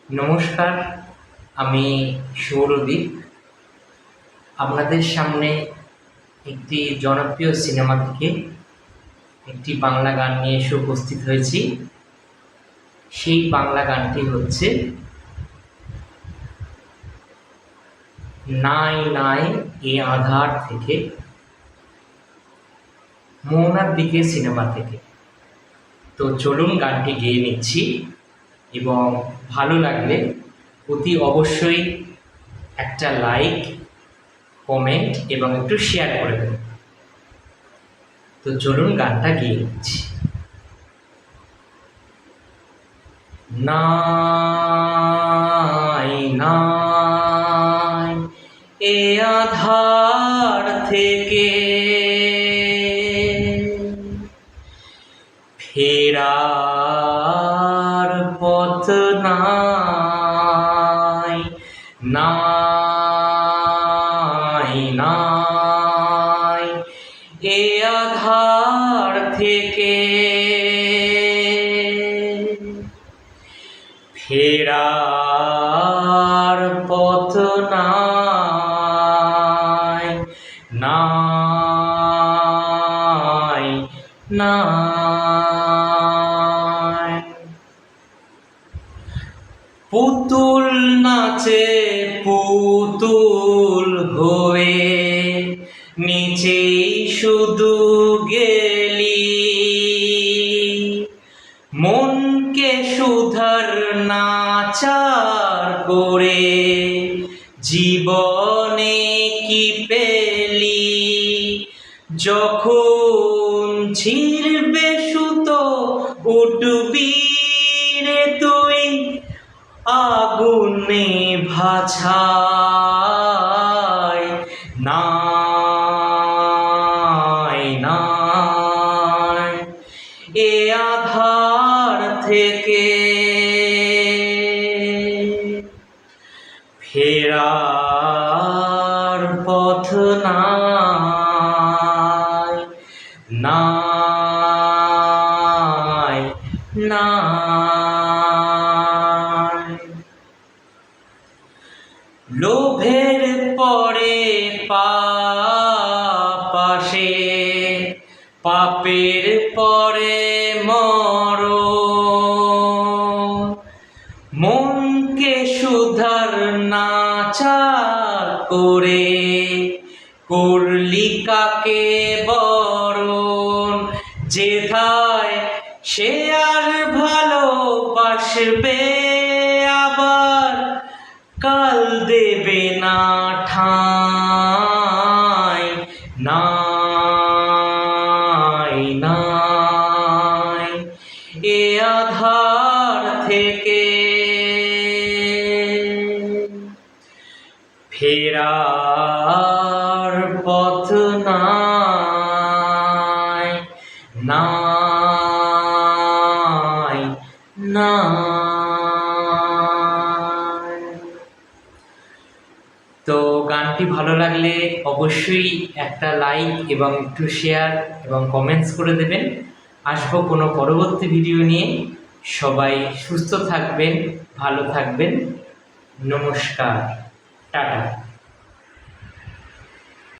নমস্কার, আমি সৌরদীপ। আপনাদের সামনে একটি জনপ্রিয় সিনেমা থেকে একটি বাংলা গান নিয়ে এসে উপস্থিত হয়েছি। সেই বাংলা গানটি হচ্ছে নাই নাই এ আধার থেকে, মোহনার দিকে সিনেমা থেকে। তো চলুন গানটি গেয়ে নিচ্ছি, এবং ভালো লাগলে অতি অবশ্যই একটা লাইক, কমেন্ট এবং একটু শেয়ার করে দেবেন। তো চলুন গানটা গেয়ে নিচ্ছি। নাই নাই এ আধার থেকে ফেরার পথ নাই, নাই নাই এ আধার থেকে ফেরার পথ নাই, নাই নাই। পুতুল নাচে পুতুল হয়ে, নিচেই শুধু গেলি, মনকে সুধার নাচার করে জীবনে কি পেলি? যখন ছিড়বে সুতো উঠবি রে তুই আগুনে ভাছায়, নাই নাই এ আধার থেকে ফেরার পথ নাই, নাই নাই। লোভের পরে পাপ আসে, পাপের পরে মরণ, মনকে সুধার নাচার করে করলি কাকে বরণ? যেথায় সে আর ভালোবাসবে আবার, কাল দেবে না ঠাঁই, নাই নাই এ আধার থেকে ফেরার পথ নাই, নাই নাই। তো গানটি ভালো লাগলে অবশ্যই একটা লাইক এবং একটু শেয়ার এবং কমেন্টস করে দেবেন। আসবো কোনো পরবর্তী ভিডিও নিয়ে। সবাই সুস্থ থাকবেন, ভালো থাকবেন। নমস্কার, টাটা।